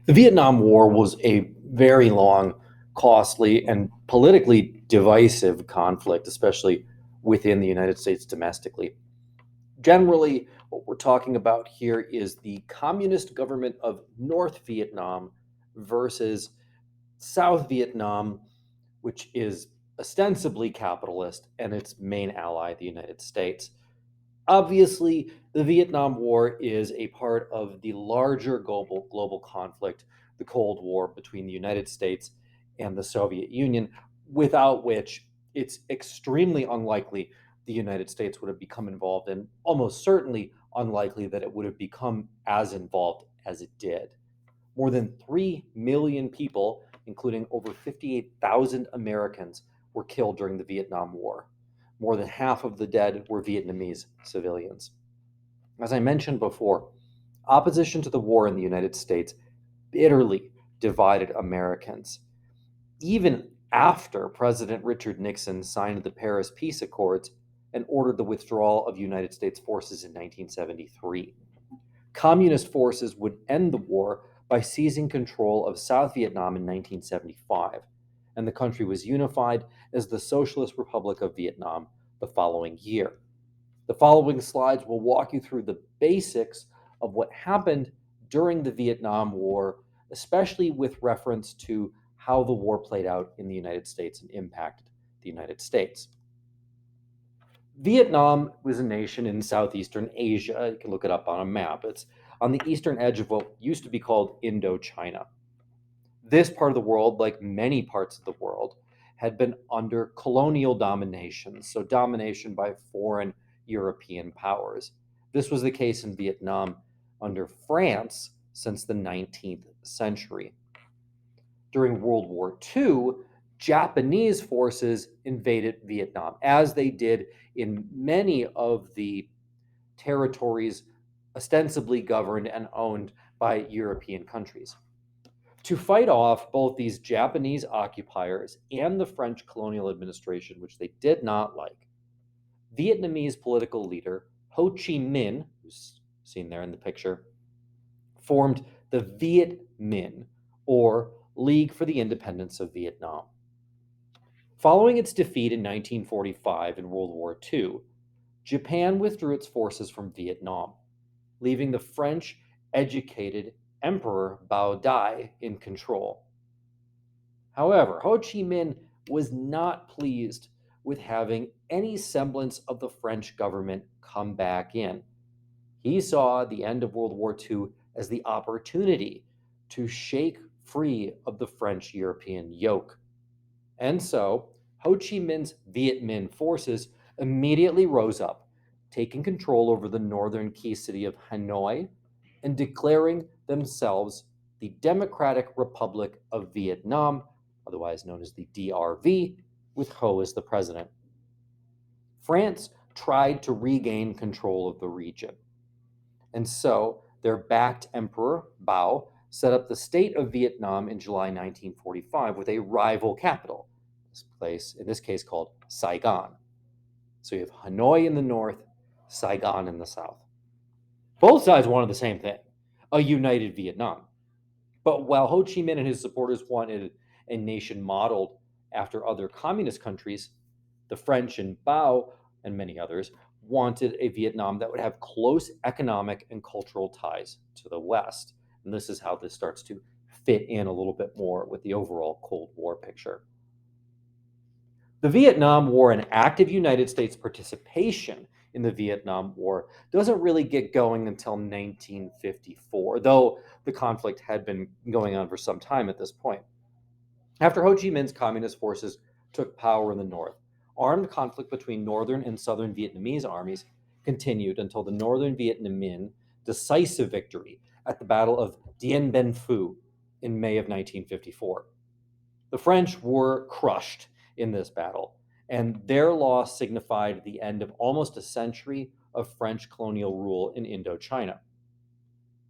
The Vietnam War was a very long, costly, and politically divisive conflict, especially within the United States domestically. Generally, what we're talking about here is the communist government of North Vietnam versus South Vietnam, which is ostensibly capitalist, and its main ally, the United States. Obviously, the Vietnam War is a part of the larger global conflict, the Cold War between the United States and the Soviet Union, without which it's extremely unlikely the United States would have become involved, and almost certainly unlikely that it would have become as involved as it did. More than 3 million people, including over 58,000 Americans, were killed during the Vietnam War. More than half of the dead were Vietnamese civilians. As I mentioned before, opposition to the war in the United States bitterly divided Americans. Even after President Richard Nixon signed the Paris Peace Accords and ordered the withdrawal of United States forces in 1973. Communist forces would end the war by seizing control of South Vietnam in 1975, and the country was unified as the Socialist Republic of Vietnam the following year. The following slides will walk you through the basics of what happened during the Vietnam War, especially with reference to how the war played out in the United States and impacted the United States. Vietnam was a nation in southeastern Asia. You can look it up on a map. It's on the eastern edge of what used to be called Indochina. This part of the world, like many parts of the world, had been under colonial domination, so domination by foreign European powers. This was the case in Vietnam under France since the 19th century. During World War II, Japanese forces invaded Vietnam, as they did in many of the territories ostensibly governed and owned by European countries. To fight off both these Japanese occupiers and the French colonial administration, which they did not like, Vietnamese political leader Ho Chi Minh, who's seen there in the picture, formed the Viet Minh, or League for the Independence of Vietnam. Following its defeat in 1945 in World War II, Japan withdrew its forces from Vietnam, leaving the French educated Emperor Bao Dai in control. However, Ho Chi Minh was not pleased with having any semblance of the French government come back in. He saw the end of World War II as the opportunity to shake free of the French European yoke. And so, Ho Chi Minh's Viet Minh forces immediately rose up, taking control over the northern key city of Hanoi and declaring themselves the Democratic Republic of Vietnam, otherwise known as the DRV, with Ho as the president. France tried to regain control of the region. And so their backed Emperor Bao set up the state of Vietnam in July 1945 with a rival capital, this place, in this case called Saigon. So you have Hanoi in the north, Saigon in the south. Both sides wanted the same thing, a united Vietnam. But while Ho Chi Minh and his supporters wanted a nation modeled after other communist countries, the French and Bao and many others wanted a Vietnam that would have close economic and cultural ties to the West. And this is how this starts to fit in a little bit more with the overall Cold War picture. The Vietnam War and active United States participation in the Vietnam War doesn't really get going until 1954, though the conflict had been going on for some time at this point. After Ho Chi Minh's communist forces took power in the north, armed conflict between northern and southern Vietnamese armies continued until the northern Viet Minh decisive victory at the Battle of Dien Bien Phu in May of 1954. The French were crushed in this battle, and their loss signified the end of almost a century of French colonial rule in Indochina.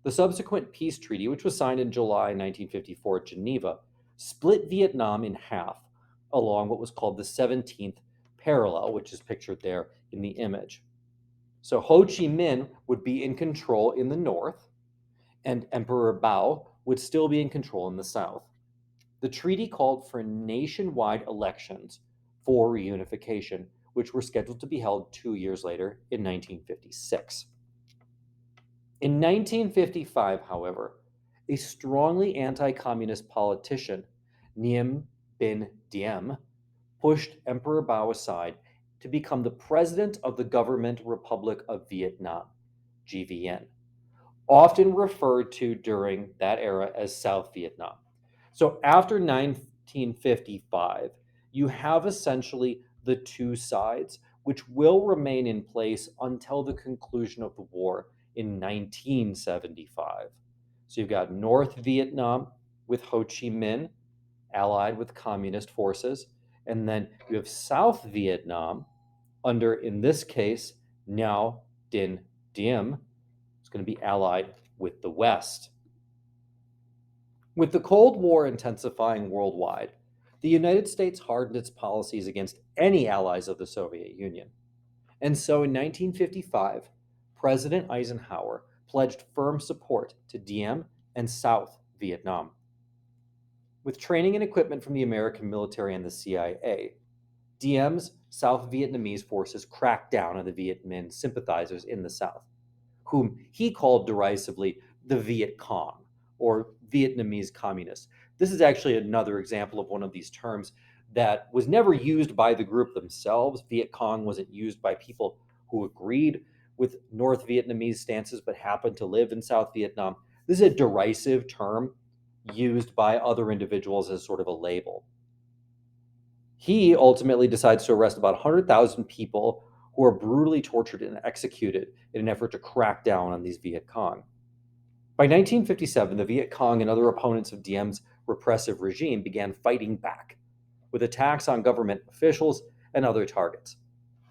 The subsequent peace treaty, which was signed in July 1954 at Geneva, split Vietnam in half along what was called the 17th parallel, which is pictured there in the image. So Ho Chi Minh would be in control in the north, and Emperor Bao would still be in control in the South. The treaty called for nationwide elections for reunification, which were scheduled to be held 2 years later in 1956. In 1955, however, a strongly anti-communist politician, Nguyen Binh Diem, pushed Emperor Bao aside to become the president of the Government Republic of Vietnam, GVN, often referred to during that era as South Vietnam. So after 1955, you have essentially the two sides, which will remain in place until the conclusion of the war in 1975. So you've got North Vietnam with Ho Chi Minh allied with communist forces, and then you have South Vietnam under, in this case, Ngo Dinh Diem. It's going to be allied with the West. With the Cold War intensifying worldwide, the United States hardened its policies against any allies of the Soviet Union. And so in 1955, President Eisenhower pledged firm support to Diem and South Vietnam. With training and equipment from the American military and the CIA, Diem's South Vietnamese forces cracked down on the Viet Minh sympathizers in the South, whom he called derisively the Viet Cong, or Vietnamese communists. This is actually another example of one of these terms that was never used by the group themselves. Viet Cong wasn't used by people who agreed with North Vietnamese stances but happened to live in South Vietnam. This is a derisive term used by other individuals as sort of a label. He ultimately decides to arrest about 100,000 people who are brutally tortured and executed in an effort to crack down on these Viet Cong. By 1957, the Viet Cong and other opponents of Diem's repressive regime began fighting back, with attacks on government officials and other targets.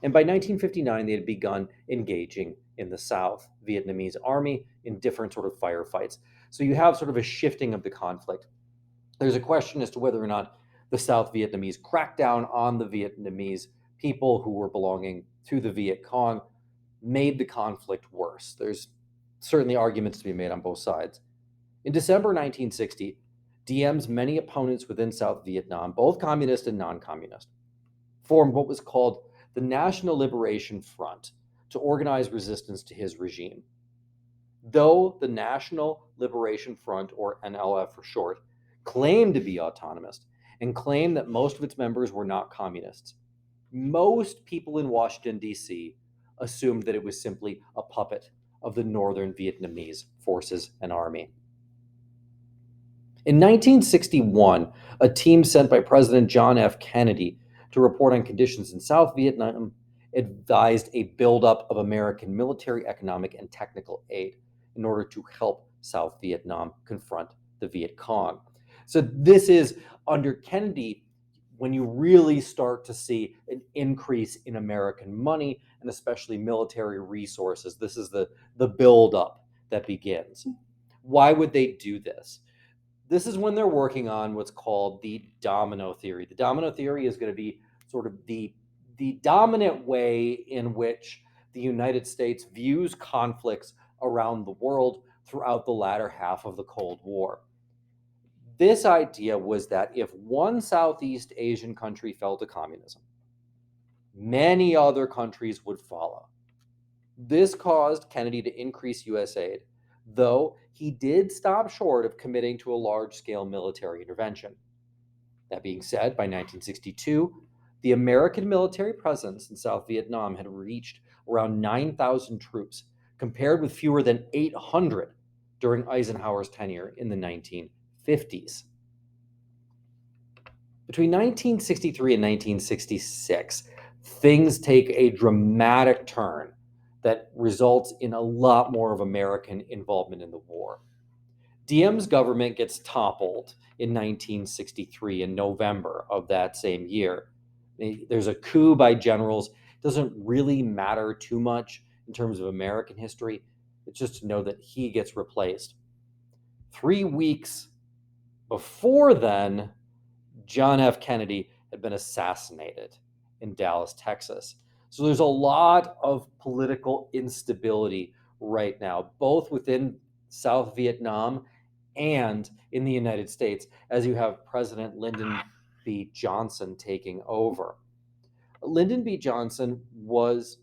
And by 1959, they had begun engaging in the South Vietnamese army in different sort of firefights. So you have sort of a shifting of the conflict. There's a question as to whether or not the South Vietnamese cracked down on the Vietnamese people who were belonging to the Viet Cong made the conflict worse. There's certainly arguments to be made on both sides. In December 1960, Diem's many opponents within South Vietnam, both communist and non-communist, formed what was called the National Liberation Front to organize resistance to his regime. Though the National Liberation Front, or NLF for short, claimed to be autonomous and claimed that most of its members were not communists, most people in Washington, D.C. assumed that it was simply a puppet of the Northern Vietnamese forces and army. In 1961, a team sent by President John F. Kennedy to report on conditions in South Vietnam advised a buildup of American military, economic, and technical aid in order to help South Vietnam confront the Viet Cong. So this is under Kennedy when you really start to see an increase in American money and especially military resources. This is the buildup that begins. Why would they do this? This is when they're working on what's called the domino theory. The domino theory is going to be sort of the dominant way in which the United States views conflicts around the world throughout the latter half of the Cold War. This idea was that if one Southeast Asian country fell to communism, many other countries would follow. This caused Kennedy to increase U.S. aid, though he did stop short of committing to a large-scale military intervention. That being said, by 1962, the American military presence in South Vietnam had reached around 9,000 troops, compared with fewer than 800 during Eisenhower's tenure in the 1950s. Between 1963 and 1966, things take a dramatic turn that results in a lot more of American involvement in the war. Diem's government gets toppled in 1963 in November of that same year. There's a coup by generals. It doesn't really matter too much in terms of American history. It's just to know that he gets replaced. 3 weeks before then, John F. Kennedy had been assassinated in Dallas, Texas. So there's a lot of political instability right now, both within South Vietnam and in the United States, as you have President Lyndon B. Johnson taking over. Lyndon B. Johnson was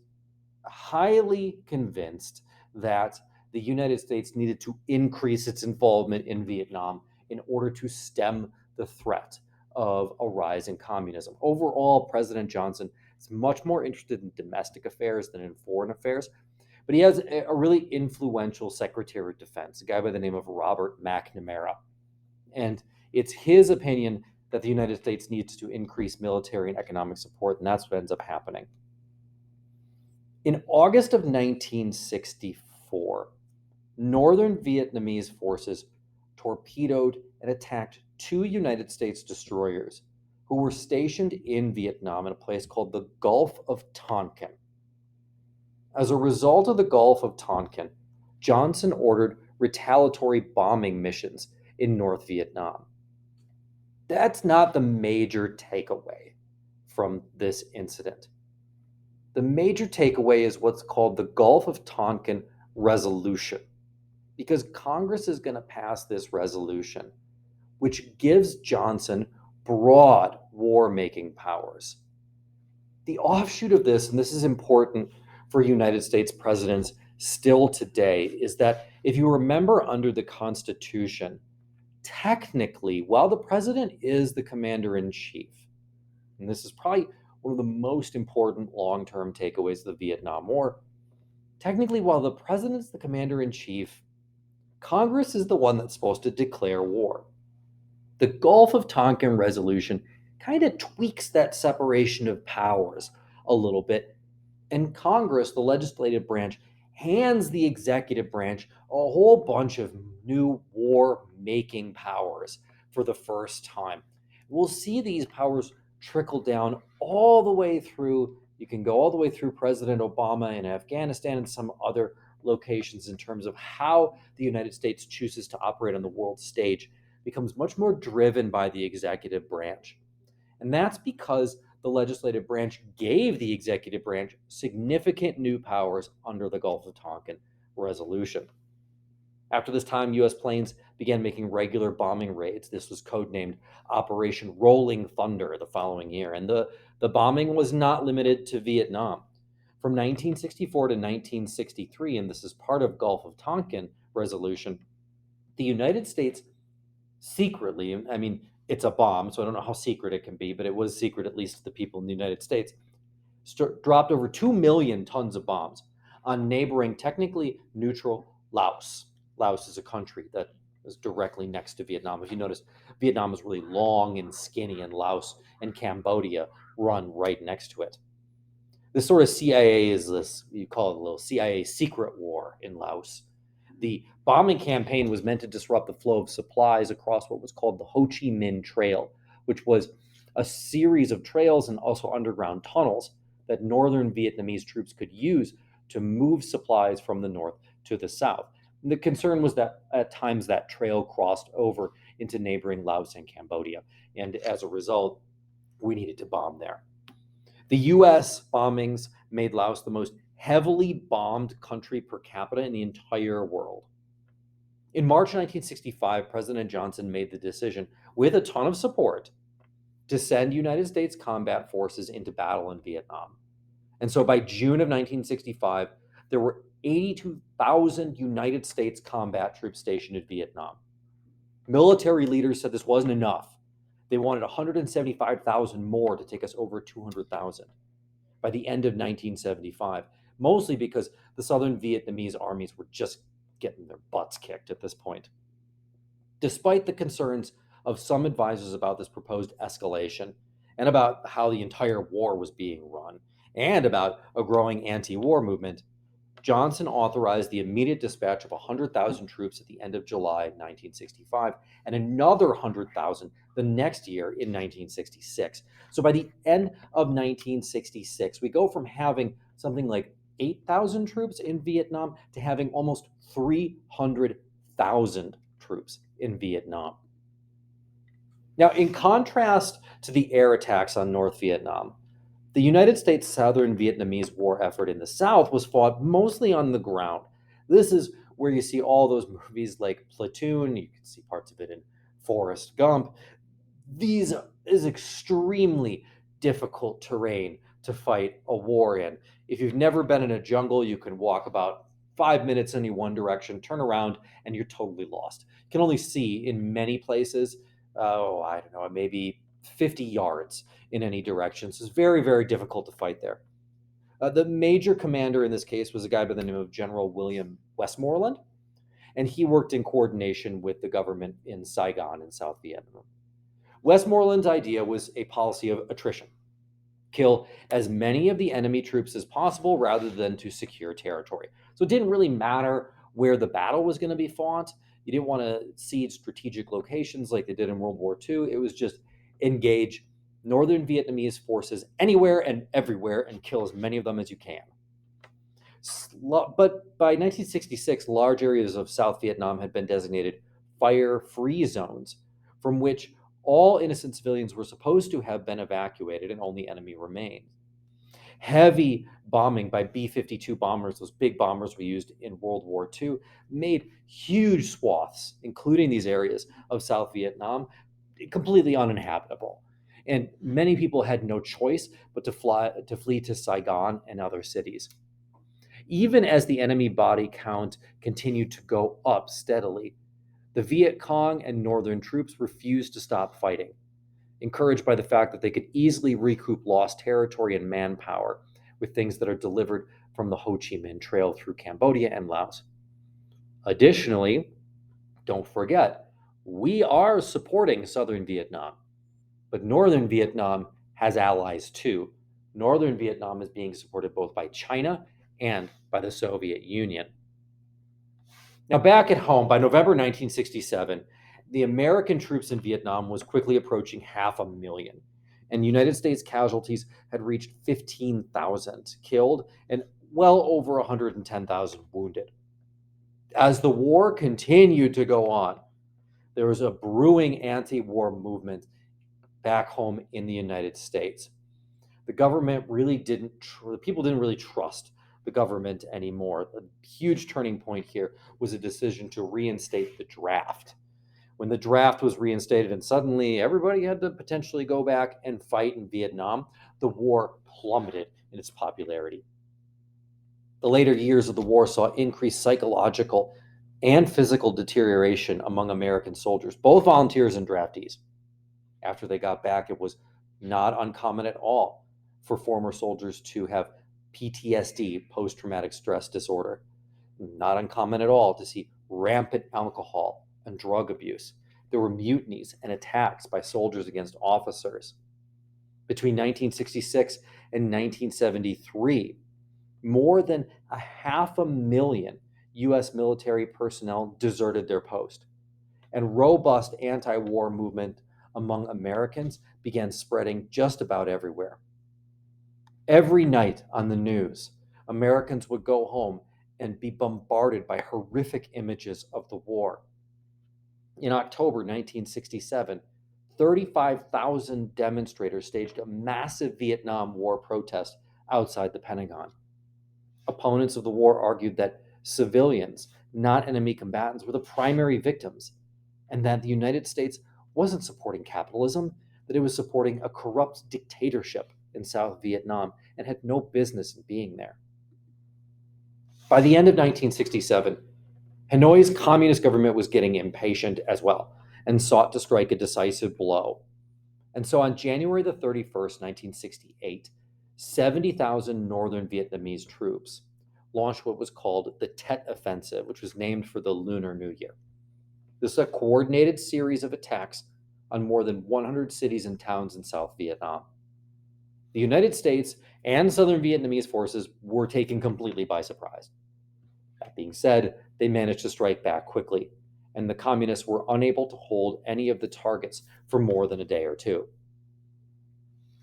highly convinced that the United States needed to increase its involvement in Vietnam in order to stem the threat of a rise in communism. Overall, President Johnson is much more interested in domestic affairs than in foreign affairs, but he has a really influential Secretary of Defense, a guy by the name of Robert McNamara. And it's his opinion that the United States needs to increase military and economic support, and that's what ends up happening. In August of 1964, Northern Vietnamese forces torpedoed and attacked two United States destroyers who were stationed in Vietnam in a place called the Gulf of Tonkin. As a result of the Gulf of Tonkin, Johnson ordered retaliatory bombing missions in North Vietnam. That's not the major takeaway from this incident. The major takeaway is what's called the Gulf of Tonkin Resolution, because Congress is going to pass this resolution, which gives Johnson broad war-making powers. The offshoot of this, and this is important for United States presidents still today, is that if you remember under the Constitution, technically, while the president is the commander-in-chief, and this is probably one of the most important long-term takeaways of the Vietnam War, technically, while the president's the commander-in-chief, Congress is the one that's supposed to declare war. The Gulf of Tonkin Resolution kind of tweaks that separation of powers a little bit, and Congress, the legislative branch, hands the executive branch a whole bunch of new war-making powers for the first time. We'll see these powers trickle down all the way through. You can go all the way through President Obama in Afghanistan and some other locations in terms of how the United States chooses to operate on the world stage becomes much more driven by the executive branch. And that's because the legislative branch gave the executive branch significant new powers under the Gulf of Tonkin Resolution. After this time, U.S. planes began making regular bombing raids. This was codenamed Operation Rolling Thunder the following year. And the bombing was not limited to Vietnam. From 1964 to 1963, and this is part of Gulf of Tonkin Resolution, the United States secretly, I mean, it's a bomb, so I don't know how secret it can be, but it was secret, at least to the people in the United States, dropped over 2 million tons of bombs on neighboring, technically neutral Laos. Laos is a country that is directly next to Vietnam. If you notice, Vietnam is really long and skinny, and Laos and Cambodia run right next to it. This sort of CIA is this, you call it a little CIA secret war in Laos. The bombing campaign was meant to disrupt the flow of supplies across what was called the Ho Chi Minh Trail, which was a series of trails and also underground tunnels that northern Vietnamese troops could use to move supplies from the north to the south. And the concern was that at times that trail crossed over into neighboring Laos and Cambodia. And as a result, we needed to bomb there. The U.S. bombings made Laos the most heavily bombed country per capita in the entire world. In March 1965, President Johnson made the decision, with a ton of support, to send United States combat forces into battle in Vietnam. And so by June of 1965, there were 82,000 United States combat troops stationed in Vietnam. Military leaders said this wasn't enough. They wanted 175,000 more to take us over 200,000 by the end of 1975, mostly because the southern Vietnamese armies were just getting their butts kicked at this point. Despite the concerns of some advisors about this proposed escalation and about how the entire war was being run and about a growing anti-war movement, Johnson authorized the immediate dispatch of 100,000 troops at the end of July 1965 and another 100,000 the next year in 1966. So by the end of 1966, we go from having something like 8,000 troops in Vietnam to having almost 300,000 troops in Vietnam. Now, in contrast to the air attacks on North Vietnam, the United States Southern Vietnamese war effort in the South was fought mostly on the ground. This is where you see all those movies like Platoon. You can see parts of it in Forrest Gump. These is extremely difficult terrain to fight a war in. If you've never been in a jungle, you can walk about 5 minutes in one direction, turn around, and you're totally lost. You can only see in many places, I don't know, maybe 50 yards in any direction. So it's very, very difficult to fight there. The major commander in this case was a guy by the name of General William Westmoreland, and he worked in coordination with the government in Saigon in South Vietnam. Westmoreland's idea was a policy of attrition. Kill as many of the enemy troops as possible rather than to secure territory. So it didn't really matter where the battle was going to be fought. You didn't want to siege strategic locations like they did in World War II. It was just engage Northern Vietnamese forces anywhere and everywhere and kill as many of them as you can. But by 1966, large areas of South Vietnam had been designated fire-free zones from which all innocent civilians were supposed to have been evacuated and only enemy remained. Heavy bombing by B-52 bombers, those big bombers we used in World War II, made huge swaths, including these areas of South Vietnam, completely uninhabitable. And many people had no choice but to flee to Saigon and other cities. Even as the enemy body count continued to go up steadily, the Viet Cong and northern troops refused to stop fighting, encouraged by the fact that they could easily recoup lost territory and manpower with things that are delivered from the Ho Chi Minh Trail through Cambodia and Laos. Additionally, don't forget, we are supporting southern Vietnam, but northern Vietnam has allies too. Northern Vietnam is being supported both by China and by the Soviet Union. Now, back at home, by November 1967, the American troops in Vietnam was quickly approaching 500,000, and United States casualties had reached 15,000 killed and well over 110,000 wounded. As the war continued to go on, there was a brewing anti-war movement back home in the United States. The government really the people didn't really trust the government anymore. The huge turning point here was a decision to reinstate the draft. When the draft was reinstated and suddenly everybody had to potentially go back and fight in Vietnam, the war plummeted in its popularity. The later years of the war saw increased psychological and physical deterioration among American soldiers, both volunteers and draftees. After they got back, it was not uncommon at all for former soldiers to have PTSD, post-traumatic stress disorder. Not uncommon at all to see rampant alcohol and drug abuse. There were mutinies and attacks by soldiers against officers. Between 1966 and 1973, more than 500,000 U.S. military personnel deserted their post, and robust anti-war movement among Americans began spreading just about everywhere. Every night on the news, Americans would go home and be bombarded by horrific images of the war. In October 1967, 35,000 demonstrators staged a massive Vietnam War protest outside the Pentagon. Opponents of the war argued that civilians, not enemy combatants, were the primary victims, and that the United States wasn't supporting capitalism, that it was supporting a corrupt dictatorship in South Vietnam and had no business in being there. By the end of 1967, Hanoi's communist government was getting impatient as well and sought to strike a decisive blow. And so on January the 31st, 1968, 70,000 northern Vietnamese troops launched what was called the Tet Offensive, which was named for the Lunar New Year. This is a coordinated series of attacks on more than 100 cities and towns in South Vietnam. The United States and Southern Vietnamese forces were taken completely by surprise. That being said, they managed to strike back quickly, and the communists were unable to hold any of the targets for more than a day or two.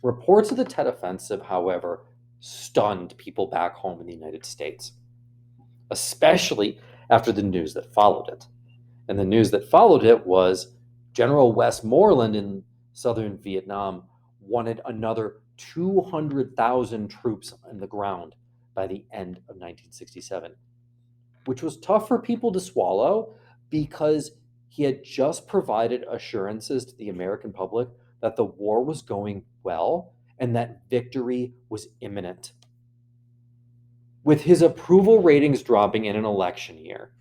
Reports of the Tet Offensive, however, stunned people back home in the United States, especially after the news that followed it. And the news that followed it was General Westmoreland in southern Vietnam wanted another 200,000 troops on the ground by the end of 1967. which was tough for people to swallow because he had just provided assurances to the American public that the war was going well and that victory was imminent. With his approval ratings dropping in an election year,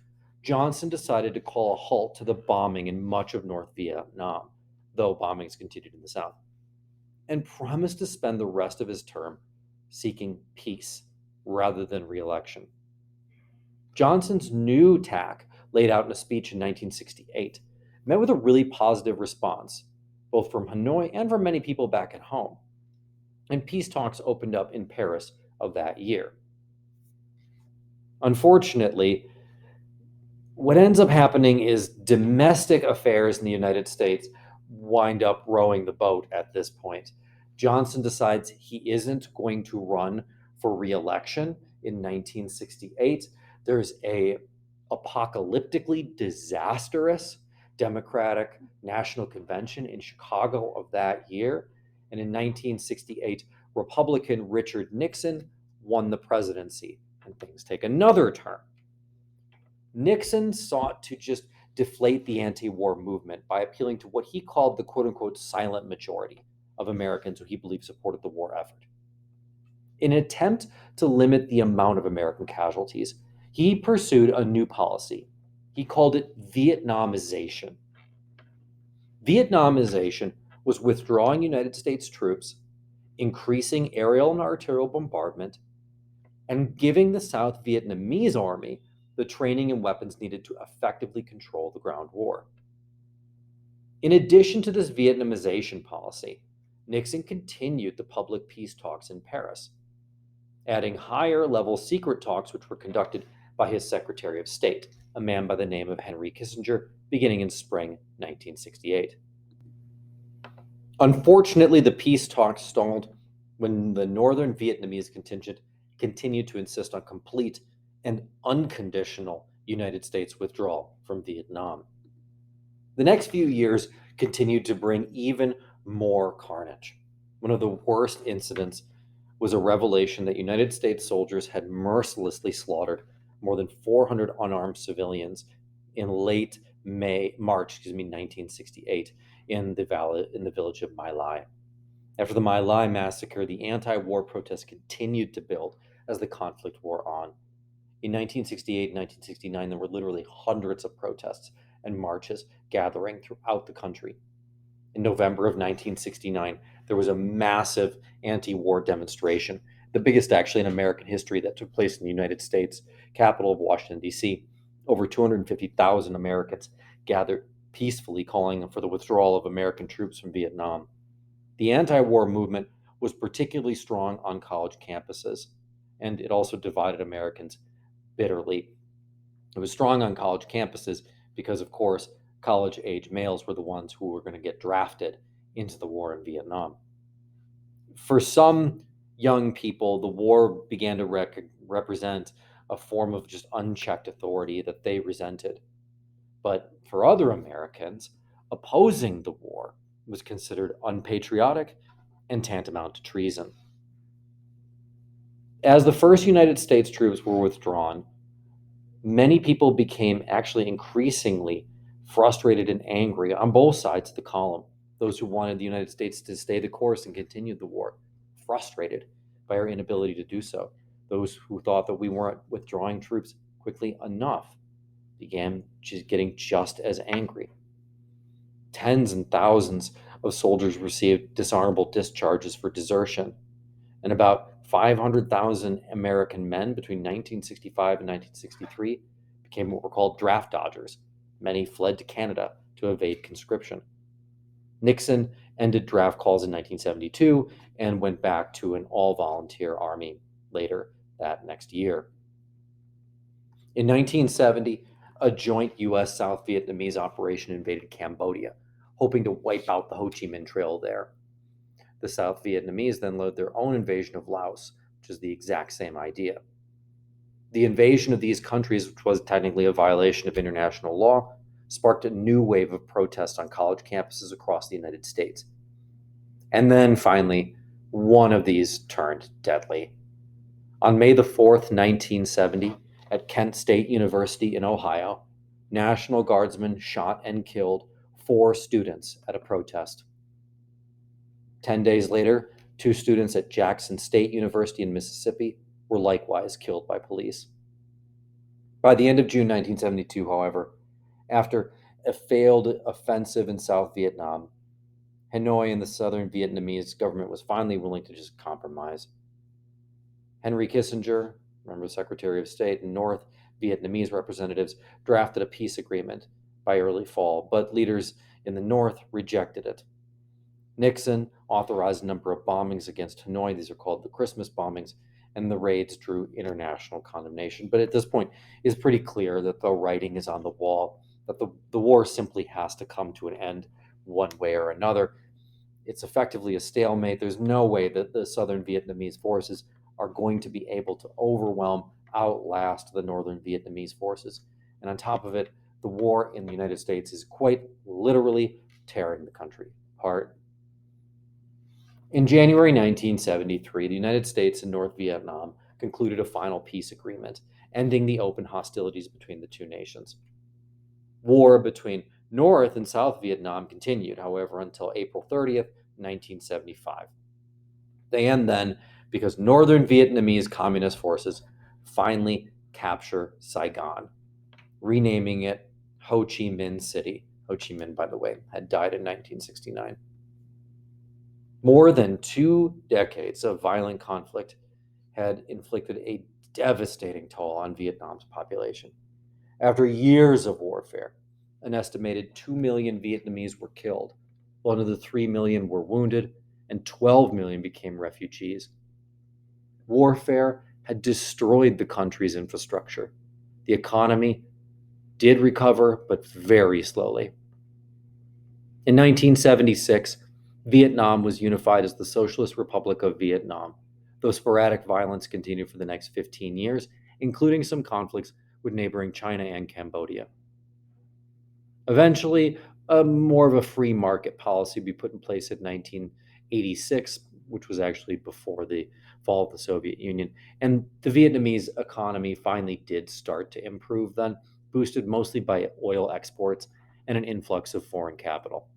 Johnson decided to call a halt to the bombing in much of North Vietnam, though bombings continued in the South, and promised to spend the rest of his term seeking peace rather than re-election. Johnson's new tack, laid out in a speech in 1968, met with a really positive response, both from Hanoi and from many people back at home. And peace talks opened up in Paris of that year. Unfortunately, what ends up happening is domestic affairs in the United States wind up rowing the boat at this point. Johnson decides he isn't going to run for re-election in 1968. There's a apocalyptically disastrous Democratic National Convention in Chicago of that year. And in 1968, Republican Richard Nixon won the presidency, and things take another turn. Nixon sought to just deflate the anti war movement by appealing to what he called the quote unquote silent majority of Americans who he believed supported the war effort. In an attempt to limit the amount of American casualties, he pursued a new policy. He called it Vietnamization. Vietnamization was withdrawing United States troops, increasing aerial and arterial bombardment, and giving the South Vietnamese army the training and weapons needed to effectively control the ground war. In addition to this Vietnamization policy, Nixon continued the public peace talks in Paris, adding higher level secret talks which were conducted by his Secretary of State, a man by the name of Henry Kissinger, beginning in spring 1968. Unfortunately, the peace talks stalled when the northern Vietnamese contingent continued to insist on complete and unconditional United States withdrawal from Vietnam. The next few years continued to bring even more carnage. One of the worst incidents was a revelation that United States soldiers had mercilessly slaughtered more than 400 unarmed civilians in late March 1968, in the village of My Lai. After the My Lai massacre, the anti-war protests continued to build as the conflict wore on. In 1968 and 1969, there were literally hundreds of protests and marches gathering throughout the country. In November of 1969, there was a massive anti-war demonstration, the biggest actually in American history, that took place in the United States, capital of Washington, D.C. Over 250,000 Americans gathered peacefully, calling for the withdrawal of American troops from Vietnam. The anti-war movement was particularly strong on college campuses, and it also divided Americans bitterly. It was strong on college campuses because, of course, college-age males were the ones who were going to get drafted into the war in Vietnam. For some young people, the war began to represent a form of just unchecked authority that they resented. But for other Americans, opposing the war was considered unpatriotic and tantamount to treason. As the first United States troops were withdrawn, many people became actually increasingly frustrated and angry on both sides of the column. Those who wanted the United States to stay the course and continue the war, frustrated by our inability to do so. Those who thought that we weren't withdrawing troops quickly enough began just getting just as angry. Tens and thousands of soldiers received dishonorable discharges for desertion, and about 500,000 American men between 1965 and 1963 became what were called draft dodgers. Many fled to Canada to evade conscription. Nixon ended draft calls in 1972 and went back to an all-volunteer army later that next year. In 1970, a joint U.S. South Vietnamese operation invaded Cambodia, hoping to wipe out the Ho Chi Minh Trail there. The South Vietnamese then led their own invasion of Laos, which is the exact same idea. The invasion of these countries, which was technically a violation of international law, sparked a new wave of protests on college campuses across the United States. And then finally, one of these turned deadly. On May the 4th, 1970, at Kent State University in Ohio, National Guardsmen shot and killed 4 students at a protest. 10 days later, 2 students at Jackson State University in Mississippi were likewise killed by police. By the end of June 1972, however, after a failed offensive in South Vietnam, Hanoi and the Southern Vietnamese government was finally willing to just compromise. Henry Kissinger, remember Secretary of State, and North Vietnamese representatives drafted a peace agreement by early fall, but leaders in the North rejected it. Nixon authorized a number of bombings against Hanoi. These are called the Christmas bombings, and the raids drew international condemnation. But at this point, it's pretty clear that the writing is on the wall, that the war simply has to come to an end one way or another. It's effectively a stalemate. There's no way that the Southern Vietnamese forces are going to be able to overwhelm, outlast the Northern Vietnamese forces. And on top of it, the war in the United States is quite literally tearing the country apart. In January 1973, the United States and North Vietnam concluded a final peace agreement, ending the open hostilities between the two nations. War between North and South Vietnam continued, however, until April 30th, 1975. They end then because Northern Vietnamese Communist forces finally capture Saigon, renaming it Ho Chi Minh City. Ho Chi Minh, by the way, had died in 1969. More than 2 decades of violent conflict had inflicted a devastating toll on Vietnam's population. After years of warfare, an estimated 2 million Vietnamese were killed, while another 3 million were wounded, and 12 million became refugees. Warfare had destroyed the country's infrastructure. The economy did recover, but very slowly. In 1976, Vietnam was unified as the Socialist Republic of Vietnam, though sporadic violence continued for the next 15 years, including some conflicts with neighboring China and Cambodia. Eventually, more of a free market policy would be put in place in 1986, which was actually before the fall of the Soviet Union. And the Vietnamese economy finally did start to improve then, boosted mostly by oil exports and an influx of foreign capital.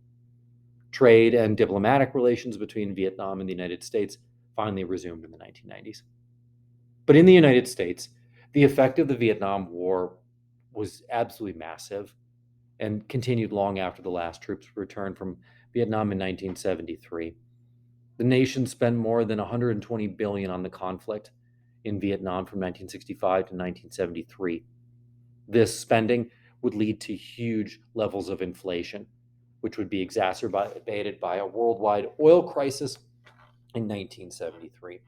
Trade and diplomatic relations between Vietnam and the United States finally resumed in the 1990s. But in the United States, the effect of the Vietnam War was absolutely massive and continued long after the last troops returned from Vietnam in 1973. The nation spent more than $120 billion on the conflict in Vietnam from 1965 to 1973. This spending would lead to huge levels of inflation, which would be exacerbated by a worldwide oil crisis in 1973.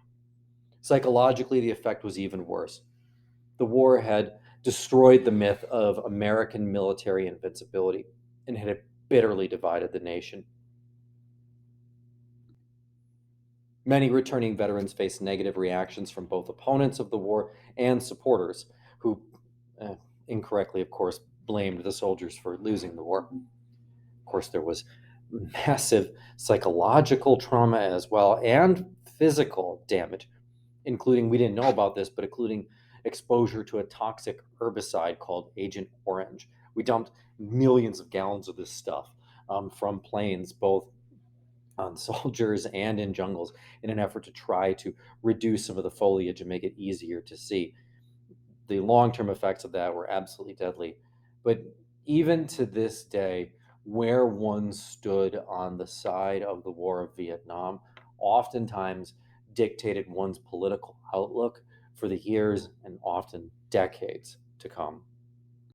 Psychologically, the effect was even worse. The war had destroyed the myth of American military invincibility and had bitterly divided the nation. Many returning veterans faced negative reactions from both opponents of the war and supporters, who incorrectly, of course, blamed the soldiers for losing the war. Of course, there was massive psychological trauma as well and physical damage, including, we didn't know about this, but including exposure to a toxic herbicide called Agent Orange. We dumped millions of gallons of this stuff from planes, both on soldiers and in jungles, in an effort to try to reduce some of the foliage and make it easier to see. The long-term effects of that were absolutely deadly. But even to this day, where one stood on the side of the War of Vietnam oftentimes dictated one's political outlook for the years and often decades to come.